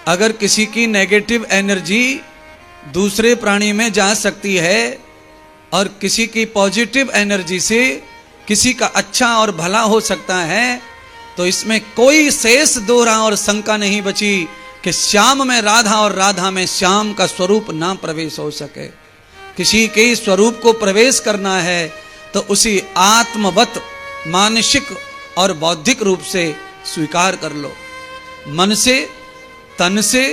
अगर किसी की नेगेटिव एनर्जी दूसरे प्राणी में जा सकती है और किसी की पॉजिटिव एनर्जी से किसी का अच्छा और भला हो सकता है, तो इसमें कोई शेष दोहरा और शंका नहीं बची कि श्याम में राधा और राधा में श्याम का स्वरूप ना प्रवेश हो सके। किसी के स्वरूप को प्रवेश करना है तो उसी आत्मवत मानसिक और बौद्धिक रूप से स्वीकार कर लो। मन से, तन से,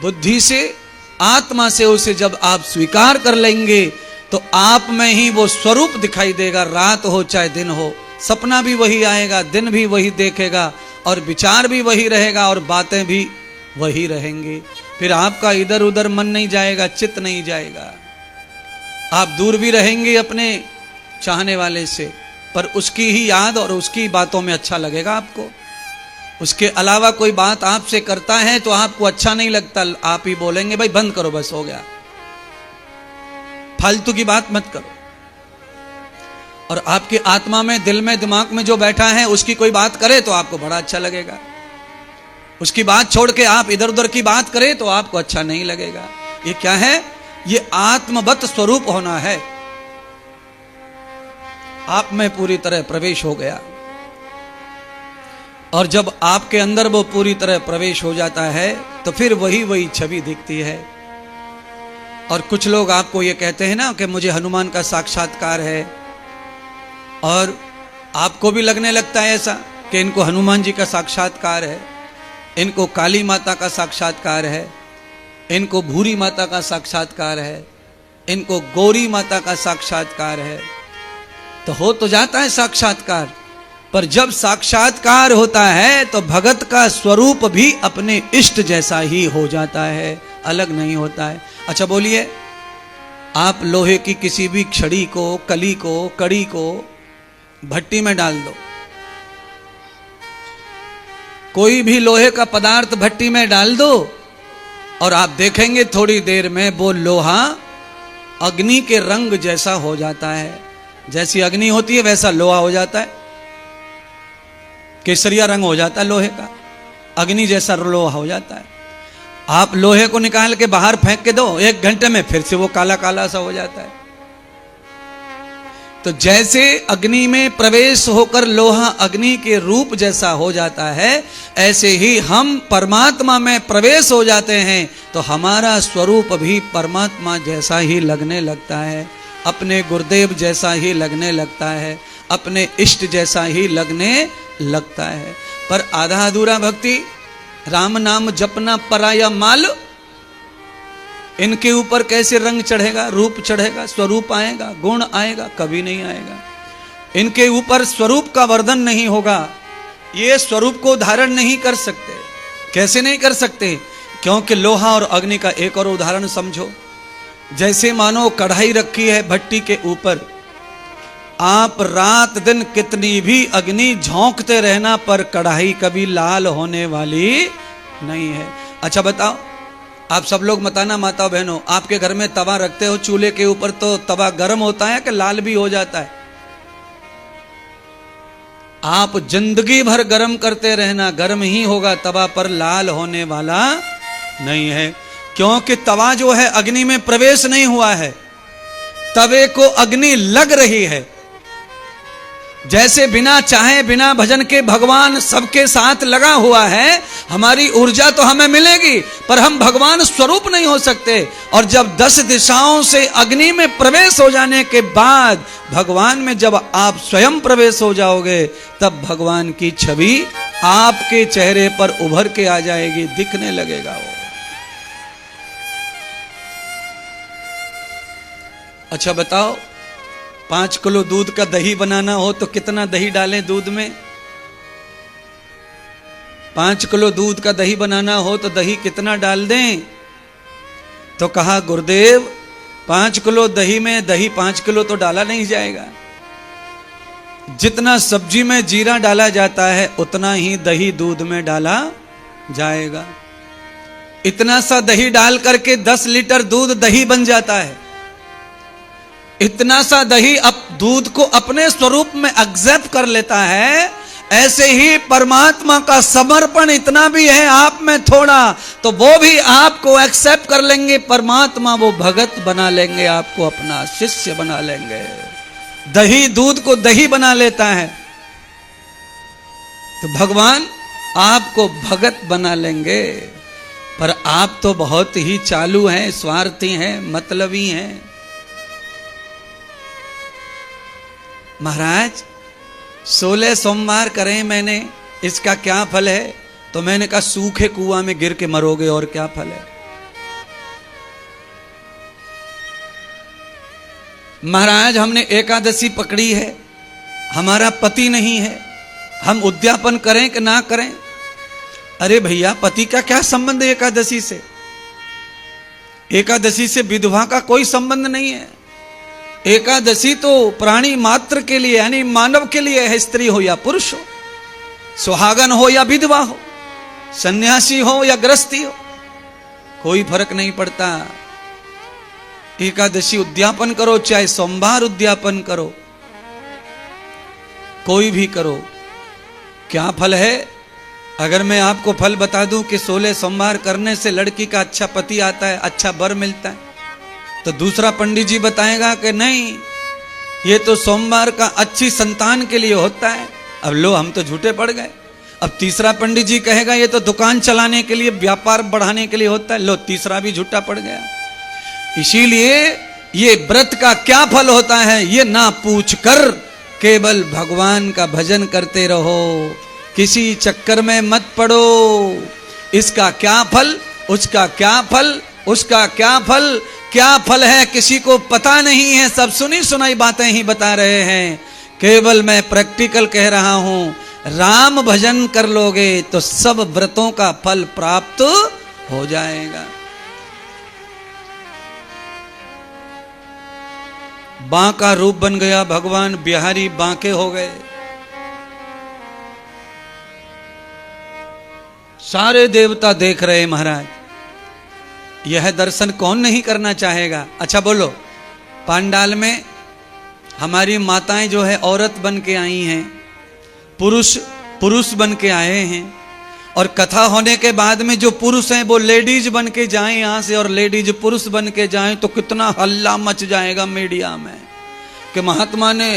बुद्धि से, आत्मा से उसे जब आप स्वीकार कर लेंगे तो आप में ही वो स्वरूप दिखाई देगा। रात हो चाहे दिन हो, सपना भी वही आएगा, दिन भी वही देखेगा और विचार भी वही रहेगा और बातें भी वही रहेंगी। फिर आपका इधर उधर मन नहीं जाएगा, चित्त नहीं जाएगा। आप दूर भी रहेंगे अपने चाहने वाले से, पर उसकी ही याद और उसकी बातों में अच्छा लगेगा आपको। उसके अलावा कोई बात आपसे करता है तो आपको अच्छा नहीं लगता, आप ही बोलेंगे भाई बंद करो, बस हो गया, फालतू की बात मत करो। और आपकी आत्मा में, दिल में, दिमाग में जो बैठा है उसकी कोई बात करे तो आपको बड़ा अच्छा लगेगा। उसकी बात छोड़ के आप इधर उधर की बात करें तो आपको अच्छा नहीं लगेगा। ये क्या है? ये आत्मवत स्वरूप होना है। आप में पूरी तरह प्रवेश हो गया, और जब आपके अंदर वो पूरी तरह प्रवेश हो जाता है तो फिर वही छवि दिखती है। और कुछ लोग आपको ये कहते हैं ना कि मुझे हनुमान का साक्षात्कार है, और आपको भी लगने लगता है ऐसा कि इनको हनुमान जी का साक्षात्कार है, इनको काली माता का साक्षात्कार है, इनको भूरी माता का साक्षात्कार है, इनको गौरी माता का साक्षात्कार है। तो हो तो जाता है साक्षात्कार, पर जब साक्षात्कार होता है तो भगत का स्वरूप भी अपने इष्ट जैसा ही हो जाता है, अलग नहीं होता है। अच्छा बोलिए, आप लोहे की किसी भी छड़ी को, कली को, कड़ी को भट्टी में डाल दो, कोई भी लोहे का पदार्थ भट्टी में डाल दो, और आप देखेंगे थोड़ी देर में वो लोहा अग्नि के रंग जैसा हो जाता है। जैसी अग्नि होती है वैसा लोहा हो जाता है, केसरिया रंग हो जाता है लोहे का, अग्नि जैसा लोहा हो जाता है। आप लोहे को निकाल के बाहर फेंक के दो, 1 घंटे में फिर से वो काला काला सा हो जाता है। तो जैसे अग्नि में प्रवेश होकर लोहा अग्नि के रूप जैसा हो जाता है, ऐसे ही हम परमात्मा में प्रवेश हो जाते हैं तो हमारा स्वरूप भी परमात्मा जैसा ही लगने लगता है, अपने गुरुदेव जैसा ही लगने लगता है, अपने इष्ट जैसा ही लगने लगता है। पर आधा अधूरा भक्ति, राम नाम जपना पराया माल, इनके ऊपर कैसे रंग चढ़ेगा, रूप चढ़ेगा, स्वरूप आएगा, गुण आएगा? कभी नहीं आएगा। इनके ऊपर स्वरूप का वर्धन नहीं होगा, ये स्वरूप को धारण नहीं कर सकते। कैसे नहीं कर सकते? क्योंकि लोहा और अग्नि का एक और उदाहरण समझो। जैसे मानो कढ़ाई रखी है भट्टी के ऊपर, आप रात दिन कितनी भी अग्नि झोंकते रहना पर कढ़ाई कभी लाल होने वाली नहीं है। अच्छा बताओ, आप सब लोग बताना माता बहनों, आपके घर में तवा रखते हो चूल्हे के ऊपर, तो तवा गर्म होता है कि लाल भी हो जाता है? आप जिंदगी भर गर्म करते रहना, गर्म ही होगा, तवा पर लाल होने वाला नहीं है। क्योंकि तवा जो है अग्नि में प्रवेश नहीं हुआ है, तवे को अग्नि लग रही है। जैसे बिना चाहे बिना भजन के भगवान सबके साथ लगा हुआ है, हमारी ऊर्जा तो हमें मिलेगी पर हम भगवान स्वरूप नहीं हो सकते। और जब 10 दिशाओं से अग्नि में प्रवेश हो जाने के बाद भगवान में जब आप स्वयं प्रवेश हो जाओगे, तब भगवान की छवि आपके चेहरे पर उभर के आ जाएगी, दिखने लगेगा वो। अच्छा बताओ, 5 किलो दूध का दही बनाना हो तो कितना दही डालें दूध में? 5 किलो दूध का दही बनाना हो तो दही कितना डाल दें? तो कहा गुरुदेव 5 किलो दही में दही 5 किलो तो डाला नहीं जाएगा। जितना सब्जी में जीरा डाला जाता है उतना ही दही दूध में डाला जाएगा। इतना सा दही डाल करके 10 लीटर दूध दही बन जाता है। इतना सा दही अब दूध को अपने स्वरूप में एक्सेप्ट कर लेता है, ऐसे ही परमात्मा का समर्पण इतना भी है आप में थोड़ा, तो वो भी आपको एक्सेप्ट कर लेंगे परमात्मा, वो भगत बना लेंगे, आपको अपना शिष्य बना लेंगे। दही दूध को दही बना लेता है, तो भगवान आपको भगत बना लेंगे। पर आप तो बहुत ही चालू हैं, स्वार्थी हैं, मतलबी हैं। महाराज 16 सोमवार करें मैंने, इसका क्या फल है? तो मैंने कहा सूखे कुआं में गिर के मरोगे, और क्या फल है? महाराज हमने एकादशी पकड़ी है, हमारा पति नहीं है, हम उद्यापन करें कि ना करें? अरे भैया, पति का क्या संबंध है एकादशी से? एकादशी से विधवा का कोई संबंध नहीं है। एकादशी तो प्राणी मात्र के लिए, यानी मानव के लिए है, स्त्री हो या पुरुष हो, सुहागन हो या विधवा हो, सन्यासी हो या गृहस्थी हो, कोई फर्क नहीं पड़ता। एकादशी उद्यापन करो, चाहे सोमवार उद्यापन करो, कोई भी करो। क्या फल है? अगर मैं आपको फल बता दूं कि 16 सोमवार करने से लड़की का अच्छा पति आता है, अच्छा वर मिलता है, तो दूसरा पंडित जी बताएगा कि नहीं, ये तो सोमवार का अच्छी संतान के लिए होता है। अब लो, हम तो झूठे पड़ गए। अब तीसरा पंडित जी कहेगा ये तो दुकान चलाने के लिए, व्यापार बढ़ाने के लिए होता है। लो, तीसरा भी झूठा पड़ गया। इसीलिए ये व्रत का क्या फल होता है, ये ना पूछ कर केवल भगवान का भजन करते रहो, किसी चक्कर में मत पड़ो। इसका क्या फल, उसका क्या फल, उसका क्या फल, क्या फल है किसी को पता नहीं है। सब सुनी सुनाई बातें ही बता रहे हैं। केवल मैं प्रैक्टिकल कह रहा हूं, राम भजन कर लोगे तो सब व्रतों का फल प्राप्त हो जाएगा। बांका रूप बन गया भगवान, बिहारी बांके हो गए। सारे देवता देख रहे महाराज, यह दर्शन कौन नहीं करना चाहेगा? अच्छा बोलो, पांडाल में हमारी माताएं जो है औरत बन के आई हैं, पुरुष बन के आए हैं, और कथा होने के बाद में जो पुरुष हैं वो लेडीज बन के जाएं यहां से, और लेडीज पुरुष बन के जाएं, तो कितना हल्ला मच जाएगा मीडिया में कि महात्मा ने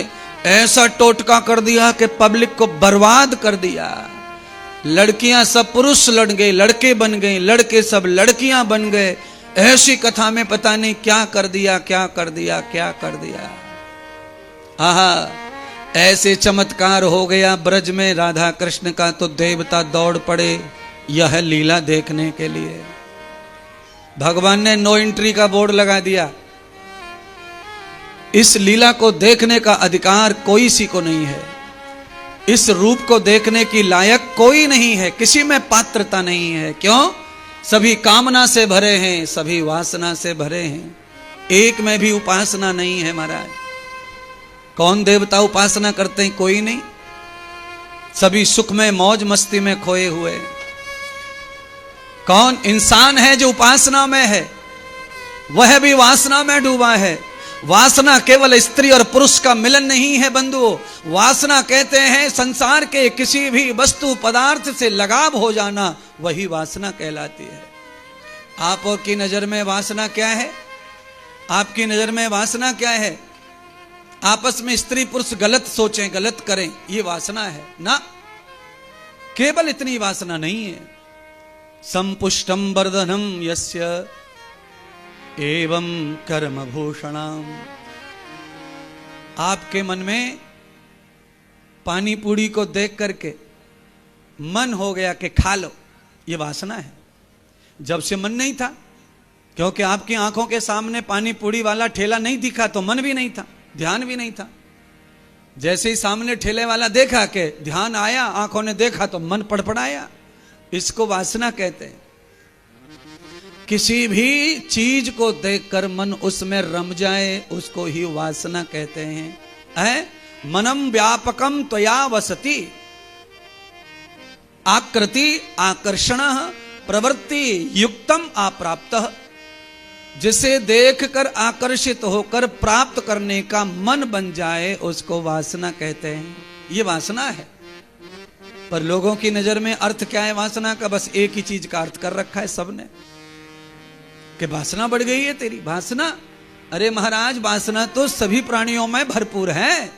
ऐसा टोटका कर दिया कि पब्लिक को बर्बाद कर दिया। लड़कियां सब पुरुष लड़ गए, लड़के बन गए, लड़के सब लड़कियां बन गए। ऐसी कथा में पता नहीं क्या कर दिया, क्या कर दिया, क्या कर दिया। आहा, ऐसे चमत्कार हो गया ब्रज में राधा कृष्ण का, तो देवता दौड़ पड़े यह लीला देखने के लिए। भगवान ने नो एंट्री का बोर्ड लगा दिया। इस लीला को देखने का अधिकार कोई सी को नहीं है, इस रूप को देखने की लायक कोई नहीं है, किसी में पात्रता नहीं है। क्यों? सभी कामना से भरे हैं, सभी वासना से भरे हैं, एक में भी उपासना नहीं है महाराज। कौन देवता उपासना करते हैं? कोई नहीं। सभी सुख में मौज मस्ती में खोए हुए। कौन इंसान है जो उपासना में है? वह भी वासना में डूबा है। वासना केवल स्त्री और पुरुष का मिलन नहीं है बंधुओं। वासना कहते हैं संसार के किसी भी वस्तु पदार्थ से लगाव हो जाना, वही वासना कहलाती है। आप और की नजर में वासना क्या है? आपकी नजर में वासना क्या है? आपस में स्त्री पुरुष गलत सोचें, गलत करें, ये वासना है ना? केवल इतनी वासना नहीं है। संपुष्टम वर्धनम यस्य एवं कर्म भूषणम। आपके मन में पानी पूड़ी को देख करके मन हो गया कि खा लो, ये वासना है। जब से मन नहीं था, क्योंकि आपकी आंखों के सामने पानी पूड़ी वाला ठेला नहीं दिखा तो मन भी नहीं था, ध्यान भी नहीं था। जैसे ही सामने ठेले वाला देखा कि ध्यान आया, आंखों ने देखा तो मन पड़पड़ाया। इसको वासना कहते हैं। किसी भी चीज को देखकर मन उसमें रम जाए, उसको ही वासना कहते हैं। मनम व्यापकम त्वया वसति, आकृति आकर्षण प्रवृत्ति युक्तम अप्राप्तः। जिसे देखकर आकर्षित होकर प्राप्त करने का मन बन जाए, उसको वासना कहते हैं। ये वासना है। पर लोगों की नजर में अर्थ क्या है वासना का? बस एक ही चीज का अर्थ कर रखा है सबने कि वासना बढ़ गई है तेरी, वासना। अरे महाराज, वासना तो सभी प्राणियों में भरपूर है,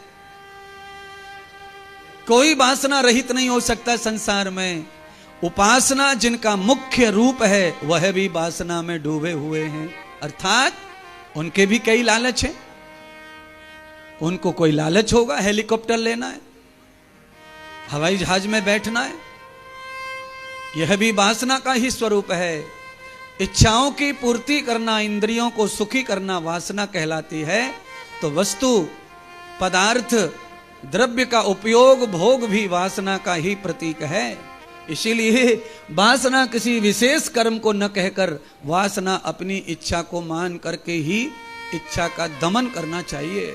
कोई वासना रहित नहीं हो सकता संसार में। उपासना जिनका मुख्य रूप है वह भी वासना में डूबे हुए हैं, अर्थात उनके भी कई लालच हैं। उनको कोई लालच होगा, हेलीकॉप्टर लेना है, हवाई जहाज में बैठना है, यह भी वासना का ही स्वरूप है। इच्छाओं की पूर्ति करना, इंद्रियों को सुखी करना वासना कहलाती है। तो वस्तु, पदार्थ, द्रव्य का उपयोग, भोग भी वासना का ही प्रतीक है। इसीलिए वासना किसी विशेष कर्म को न कहकर वासना अपनी इच्छा को मान करके ही इच्छा का दमन करना चाहिए।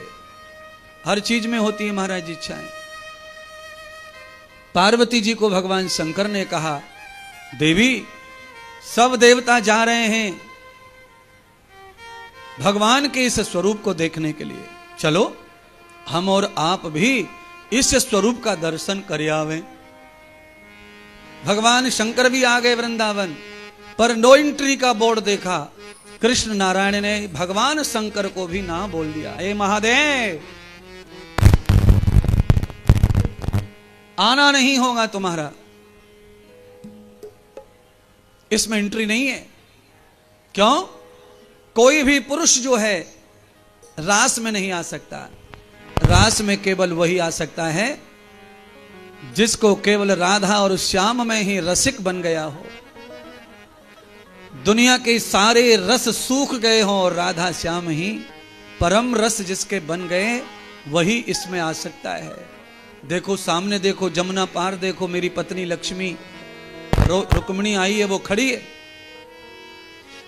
हर चीज में होती है महाराज इच्छाएं। पार्वती जी को भगवान शंकर ने कहा, देवी सब देवता जा रहे हैं भगवान के इस स्वरूप को देखने के लिए, चलो हम और आप भी इस स्वरूप का दर्शन कर आवें। भगवान शंकर भी आ गए वृंदावन, पर नो एंट्री का बोर्ड देखा, कृष्ण नारायण ने भगवान शंकर को भी ना बोल दिया, ए महादेव आना नहीं होगा तुम्हारा, इसमें एंट्री नहीं है। क्यों? कोई भी पुरुष जो है रास में नहीं आ सकता, रास में केवल वही आ सकता है जिसको केवल राधा और श्याम में ही रसिक बन गया हो। दुनिया के सारे रस सूख गए हों और राधा श्याम ही परम रस जिसके बन गए, वही इसमें आ सकता है। देखो सामने, देखो जमुना पार, देखो मेरी पत्नी लक्ष्मी रुक्मिणी आई है, वो खड़ी है।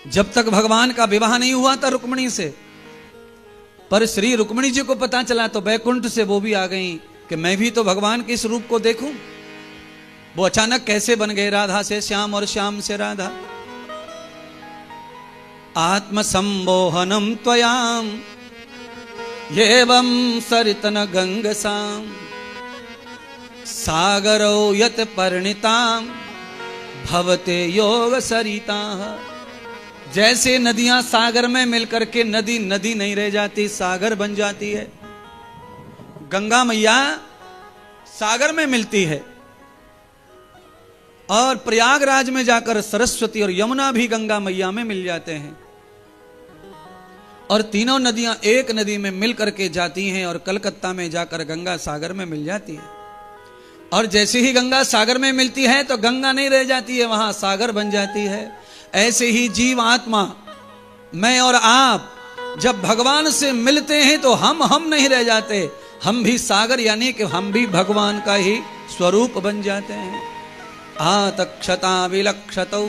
जब तक भगवान का विवाह नहीं हुआ था रुक्मिणी से, पर श्री रुक्मिणी जी को पता चला तो बैकुंठ से वो भी आ गई कि मैं भी तो भगवान के इस रूप को देखूं। वो अचानक कैसे बन गए राधा से श्याम और श्याम से राधा। आत्म संबोहनम त्वयाम येवं सरितन गंगसाम सागरो यत परिणिताम भवते योग सरिता। जैसे नदियां सागर में मिलकर के नदी नदी नहीं रह जाती, सागर बन जाती है। गंगा मैया सागर में मिलती है और प्रयागराज में जाकर सरस्वती और यमुना भी गंगा मैया में मिल जाते हैं, और तीनों नदियां एक नदी में मिल करके जाती हैं और कलकत्ता में जाकर गंगा सागर में मिल जाती है। और जैसे ही गंगा सागर में मिलती है तो गंगा नहीं रह जाती है, वहां सागर बन जाती है। ऐसे ही जीव आत्मा, मैं और आप जब भगवान से मिलते हैं तो हम नहीं रह जाते, हम भी सागर यानी कि हम भी भगवान का ही स्वरूप बन जाते हैं। आतक्षता विलक्षतौ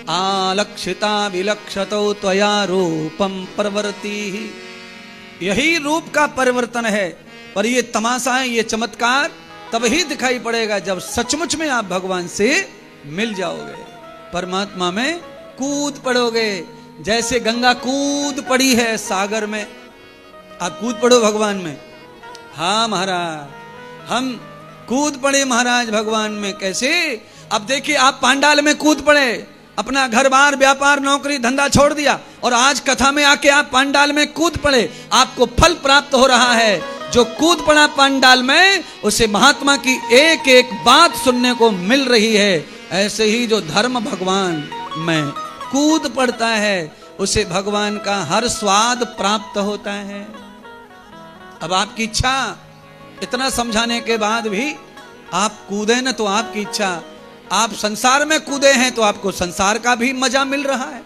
आलक्षिता विलक्षतौ त्वया रूपम परवर्ती। यही रूप का परिवर्तन है। पर ये तमाशा है, ये चमत्कार तब ही दिखाई पड़ेगा जब सचमुच में आप भगवान से मिल जाओगे, परमात्मा में कूद पड़ोगे। जैसे गंगा कूद पड़ी है सागर में, आप कूद पड़ो भगवान में। हाँ महाराज, हम कूद पड़े महाराज भगवान में। कैसे? अब देखिए, आप पांडाल में कूद पड़े, अपना घर बार व्यापार नौकरी धंधा छोड़ दिया और आज कथा में आके आप पांडाल में कूद पड़े, आपको फल प्राप्त हो रहा है। जो कूद पड़ा पांडाल में, उसे महात्मा की एक एक बात सुनने को मिल रही है। ऐसे ही जो धर्म भगवान में कूद पड़ता है, उसे भगवान का हर स्वाद प्राप्त होता है। अब आपकी इच्छा, इतना समझाने के बाद भी आप कूदे न तो आपकी इच्छा, आप संसार में कूदे हैं तो आपको संसार का भी मजा मिल रहा है।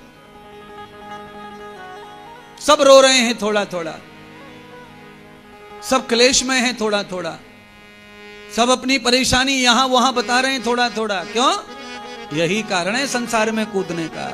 सब रो रहे हैं थोड़ा थोड़ा, सब क्लेश में हैं थोड़ा थोड़ा, सब अपनी परेशानी यहां वहां बता रहे हैं थोड़ा थोड़ा। क्यों? यही कारण है संसार में कूदने का।